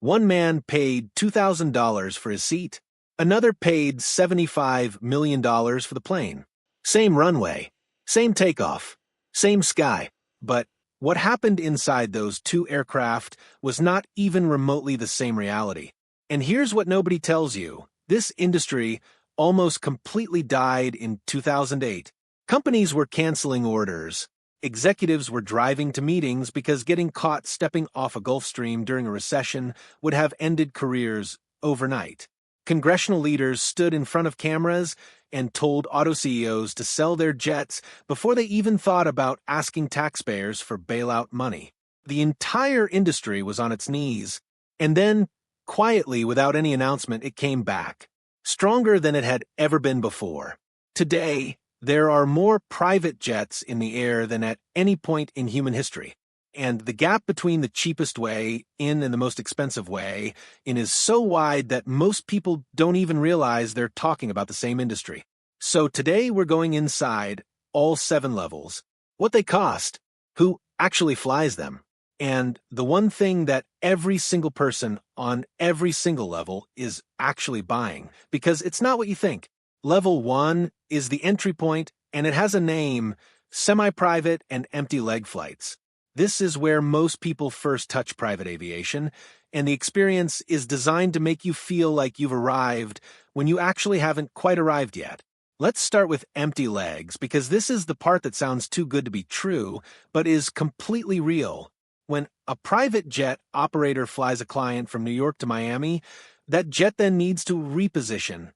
One man paid $2,000 for his seat. Another paid $75 million for the plane. Same runway, same takeoff, same sky. But what happened inside those two aircraft was not even remotely the same reality. And here's what nobody tells you. This industry almost completely died in 2008. Companies were canceling orders. Executives were driving to meetings because getting caught stepping off a Gulfstream during a recession would have ended careers overnight. Congressional leaders stood in front of cameras and told auto CEOs to sell their jets before they even thought about asking taxpayers for bailout money. The entire industry was on its knees, and then, quietly, without any announcement, it came back, stronger than it had ever been before. Today, there are more private jets in the air than at any point in human history, and the gap between the cheapest way in and the most expensive way in is so wide that most people don't even realize they're talking about the same industry. So today we're going inside all 7 levels, what they cost, who actually flies them, and the one thing that every single person on every single level is actually buying, because it's not what you think. Level 1 is the entry point, and it has a name: semi-private and empty leg flights. This is where most people first touch private aviation, and the experience is designed to make you feel like you've arrived when you actually haven't quite arrived yet. Let's start with empty legs, because this is the part that sounds too good to be true, but is completely real. When a private jet operator flies a client from New York to Miami, that jet then needs to reposition,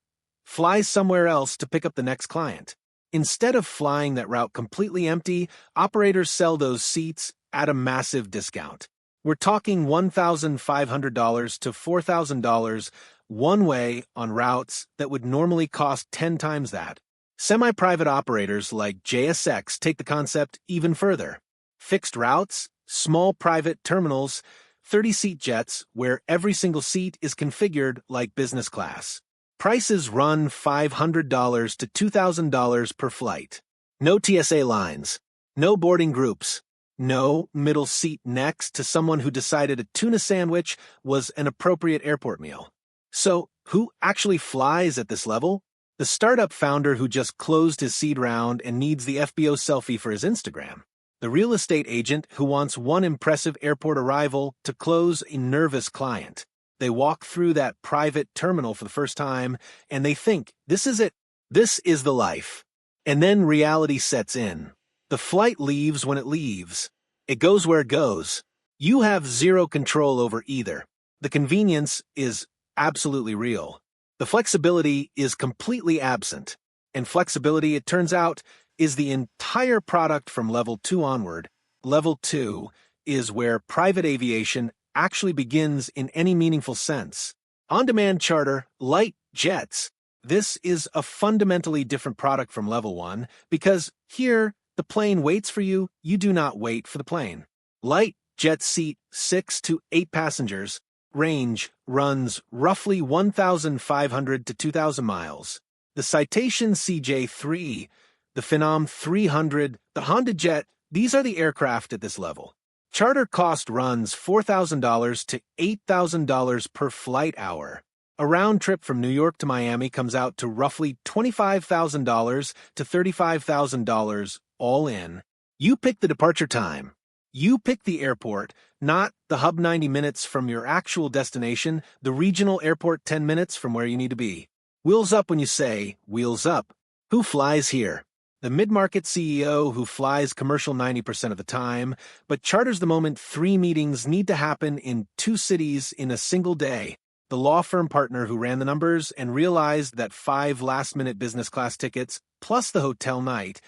flies somewhere else to pick up the next client. Instead of flying that route completely empty, operators sell those seats at a massive discount. We're talking $1,500 to $4,000 one way on routes that would normally cost 10 times that. Semi-private operators like JSX take the concept even further. Fixed routes, small private terminals, 30-seat jets where every single seat is configured like business class. Prices run $500 to $2,000 per flight. No TSA lines. No boarding groups. No middle seat next to someone who decided a tuna sandwich was an appropriate airport meal. So, who actually flies at this level? The startup founder who just closed his seed round and needs the FBO selfie for his Instagram. The real estate agent who wants one impressive airport arrival to close a nervous client. They walk through that private terminal for the first time, and they think, this is it. This is the life. And then reality sets in. The flight leaves when it leaves. It goes where it goes. You have zero control over either. The convenience is absolutely real. The flexibility is completely absent. And flexibility, it turns out, is the entire product from Level 2 onward. Level 2 is where private aviation actually begins in any meaningful sense. On-demand charter, light jets. This is a fundamentally different product from Level 1 because here, the plane waits for you, you do not wait for the plane. Light jets seat 6 to 8 passengers. Range runs roughly 1,500 to 2,000 miles. The Citation CJ3, the Phenom 300, the HondaJet, these are the aircraft at this level. Charter cost runs $4,000 to $8,000 per flight hour. A round trip from New York to Miami comes out to roughly $25,000 to $35,000 all in. You pick the departure time. You pick the airport, not the hub 90 minutes from your actual destination, the regional airport 10 minutes from where you need to be. Wheels up when you say, wheels up. Who flies here? The mid-market CEO who flies commercial 90% of the time, but charters the moment 3 meetings need to happen in 2 cities in a single day. The law firm partner who ran the numbers and realized that 5 last-minute business class tickets, plus the hotel night,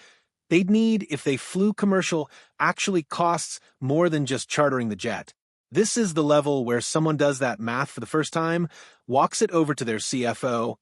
they'd need if they flew commercial actually costs more than just chartering the jet. This is the level where someone does that math for the first time, walks it over to their CFO,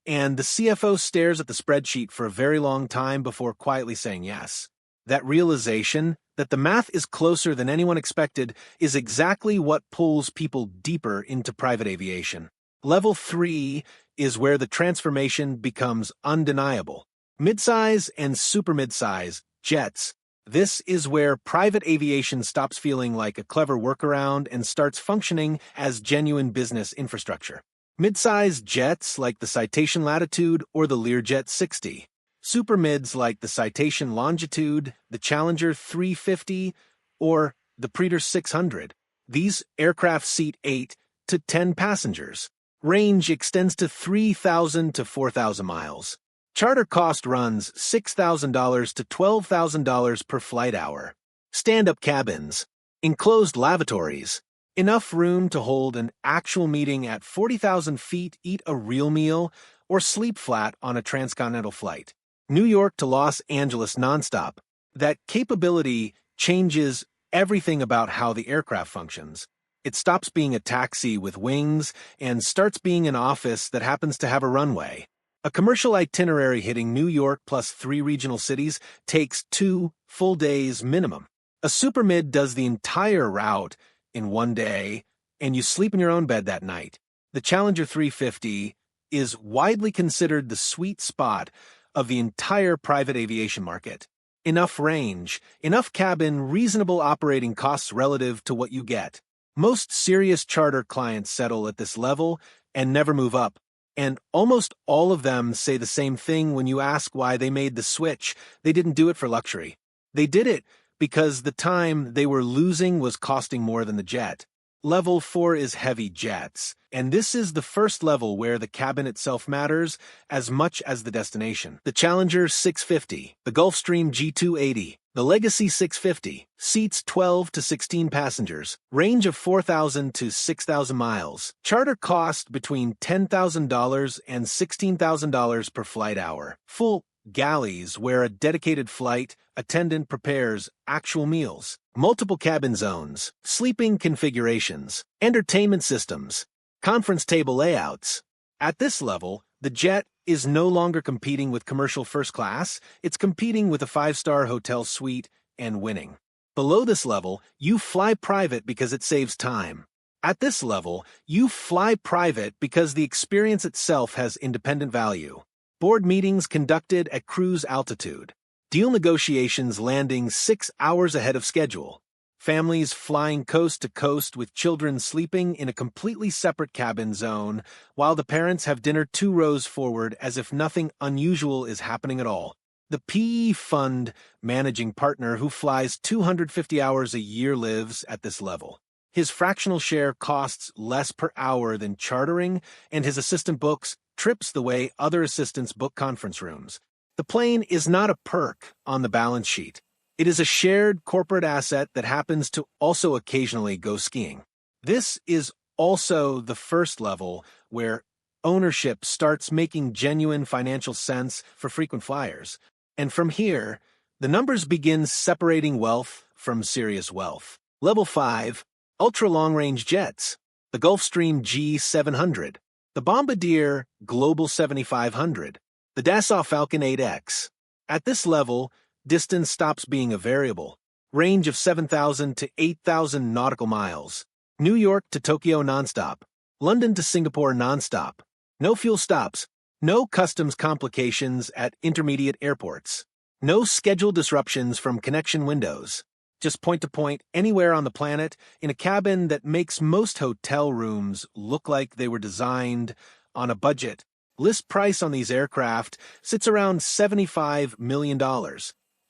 and the CFO stares at the spreadsheet for a very long time before quietly saying yes. That realization that the math is closer than anyone expected is exactly what pulls people deeper into private aviation. Level 3 is where the transformation becomes undeniable. Midsize and super midsize jets. This is where private aviation stops feeling like a clever workaround and starts functioning as genuine business infrastructure. Mid-sized jets like the Citation Latitude or the Learjet 60. Super mids like the Citation Longitude, the Challenger 350, or the Praetor 600. These aircraft seat 8 to 10 passengers. Range extends to 3,000 to 4,000 miles. Charter cost runs $6,000 to $12,000 per flight hour. Stand-up cabins. Enclosed lavatories. Enough room to hold an actual meeting at 40,000 feet, eat a real meal, or sleep flat on a transcontinental flight. New York to Los Angeles nonstop. That capability changes everything about how the aircraft functions. It stops being a taxi with wings and starts being an office that happens to have a runway. A commercial itinerary hitting New York plus 3 regional cities takes 2 full days minimum. A super mid does the entire route in 1 day, and you sleep in your own bed that night. The Challenger 350 is widely considered the sweet spot of the entire private aviation market. Enough range, enough cabin, reasonable operating costs relative to what you get. Most serious charter clients settle at this level and never move up. And almost all of them say the same thing when you ask why they made the switch. They didn't do it for luxury. They did it because the time they were losing was costing more than the jet. Level 4 is heavy jets, and this is the first level where the cabin itself matters as much as the destination. The Challenger 650, the Gulfstream G280, the Legacy 650, seats 12 to 16 passengers, range of 4,000 to 6,000 miles. Charter cost between $10,000 and $16,000 per flight hour. Full galleys where a dedicated flight attendant prepares actual meals. Multiple cabin zones, sleeping configurations, entertainment systems, conference table layouts. At this level, the jet is no longer competing with commercial first class, it's competing with a 5-star hotel suite and winning. Below this level, you fly private because it saves time. At this level, you fly private because the experience itself has independent value. Board meetings conducted at cruise altitude. Deal negotiations landing 6 hours ahead of schedule. Families flying coast to coast with children sleeping in a completely separate cabin zone while the parents have dinner 2 rows forward as if nothing unusual is happening at all. The PE fund managing partner who flies 250 hours a year lives at this level. His fractional share costs less per hour than chartering, and his assistant books trips the way other assistants book conference rooms. The plane is not a perk on the balance sheet. It is a shared corporate asset that happens to also occasionally go skiing. This is also the first level where ownership starts making genuine financial sense for frequent flyers. And from here, the numbers begin separating wealth from serious wealth. Level 5, ultra-long-range jets, the Gulfstream G700, the Bombardier Global 7500, the Dassault Falcon 8X. At this level, distance stops being a variable. Range of 7,000 to 8,000 nautical miles. New York to Tokyo nonstop. London to Singapore nonstop. No fuel stops. No customs complications at intermediate airports. No schedule disruptions from connection windows. Just point to point anywhere on the planet in a cabin that makes most hotel rooms look like they were designed on a budget. List price on these aircraft sits around $75 million.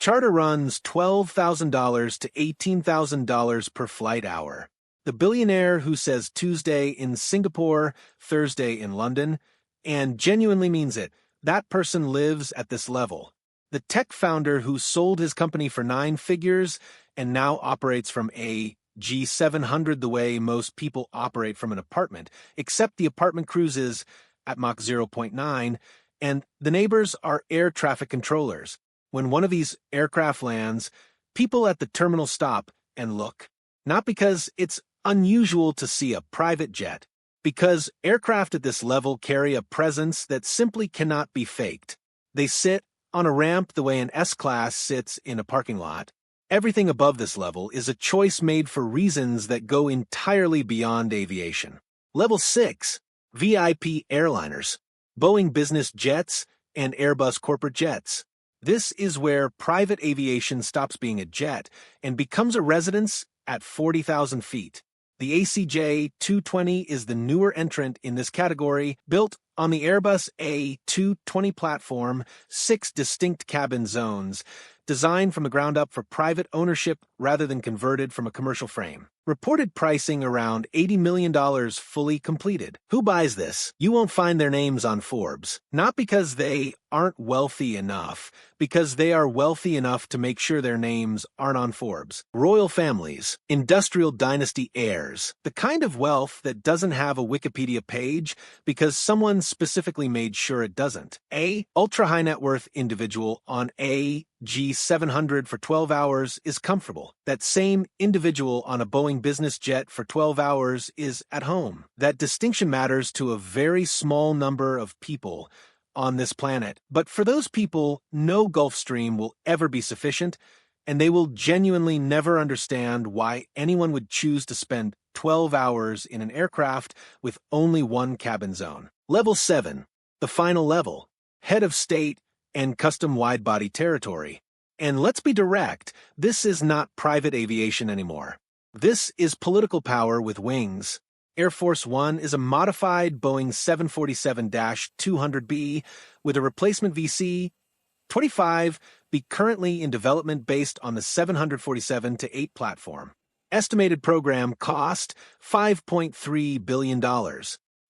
Charter runs $12,000 to $18,000 per flight hour. The billionaire who says Tuesday in Singapore, Thursday in London, and genuinely means it, that person lives at this level. The tech founder who sold his company for 9 figures and now operates from a G700 the way most people operate from an apartment, except the apartment cruises at Mach 0.9, and the neighbors are air traffic controllers. When one of these aircraft lands, people at the terminal stop and look. Not because it's unusual to see a private jet, because aircraft at this level carry a presence that simply cannot be faked. They sit on a ramp the way an S-Class sits in a parking lot. Everything above this level is a choice made for reasons that go entirely beyond aviation. Level 6, VIP airliners, Boeing business jets, and Airbus corporate jets. This is where private aviation stops being a jet and becomes a residence at 40,000 feet. The ACJ220 is the newer entrant in this category, built on the Airbus A220 platform, 6 distinct cabin zones, designed from the ground up for private ownership rather than converted from a commercial frame. Reported pricing around $80 million fully completed. Who buys this? You won't find their names on Forbes. Not because they aren't wealthy enough, because they are wealthy enough to make sure their names aren't on Forbes. Royal families, industrial dynasty heirs, the kind of wealth that doesn't have a Wikipedia page because someone specifically made sure it doesn't. A ultra-high net worth individual on a G700 for 12 hours is comfortable. That same individual on a Boeing business jet for 12 hours is at home. That distinction matters to a very small number of people on this planet. But for those people, no Gulfstream will ever be sufficient, and they will genuinely never understand why anyone would choose to spend 12 hours in an aircraft with only one cabin zone. Level 7, the final level, head of state and custom wide-body territory. And let's be direct, this is not private aviation anymore. This is political power with wings. Air Force One is a modified Boeing 747-200B with a replacement VC-25 be currently in development based on the 747-8 platform. Estimated program cost $5.3 billion.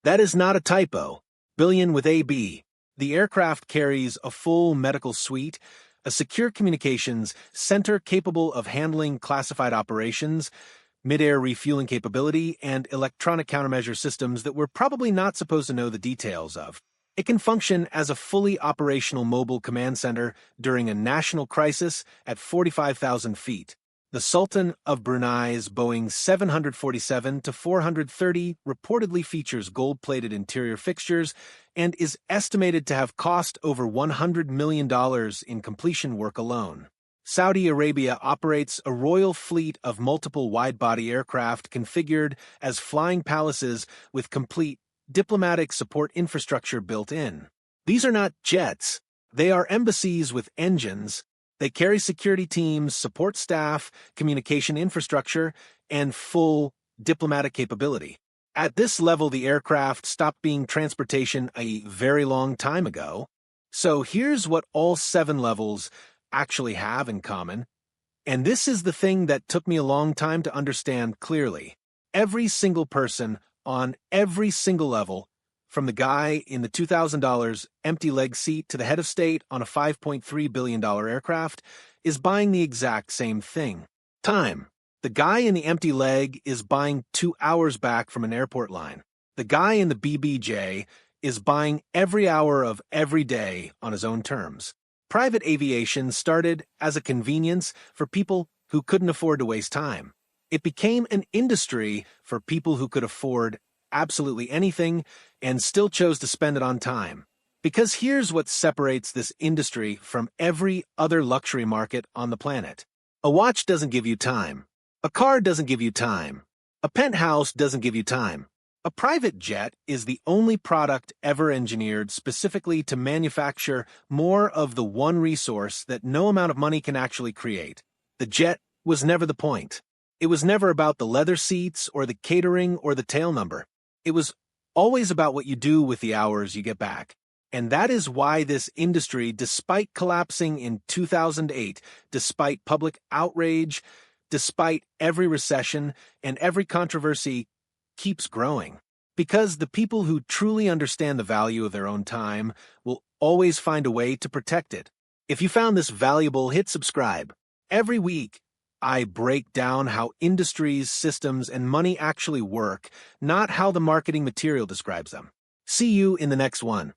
That is not a typo. Billion with AB. The aircraft carries a full medical suite, a secure communications center capable of handling classified operations, mid-air refueling capability, and electronic countermeasure systems that we're probably not supposed to know the details of. It can function as a fully operational mobile command center during a national crisis at 45,000 feet. The Sultan of Brunei's Boeing 747-430 reportedly features gold-plated interior fixtures and is estimated to have cost over $100 million in completion work alone. Saudi Arabia operates a royal fleet of multiple wide-body aircraft configured as flying palaces with complete diplomatic support infrastructure built in. These are not jets. They are embassies with engines. They carry security teams, support staff, communication infrastructure, and full diplomatic capability. At this level, the aircraft stopped being transportation a very long time ago. So here's what all 7 levels actually have in common. And this is the thing that took me a long time to understand clearly. Every single person on every single level, from the guy in the $2,000 empty leg seat to the head of state on a $5.3 billion aircraft, is buying the exact same thing. Time. The guy in the empty leg is buying 2 hours back from an airport line. The guy in the BBJ is buying every hour of every day on his own terms. Private aviation started as a convenience for people who couldn't afford to waste time. It became an industry for people who could afford absolutely anything and still chose to spend it on time. Because here's what separates this industry from every other luxury market on the planet. A watch doesn't give you time. A car doesn't give you time. A penthouse doesn't give you time. A private jet is the only product ever engineered specifically to manufacture more of the one resource that no amount of money can actually create. The jet was never the point. It was never about the leather seats or the catering or the tail number. It was always about what you do with the hours you get back. And that is why this industry, despite collapsing in 2008, despite public outrage, despite every recession and every controversy, keeps growing. Because the people who truly understand the value of their own time will always find a way to protect it. If you found this valuable, hit subscribe. Every week, I break down how industries, systems, and money actually work, not how the marketing material describes them. See you in the next one.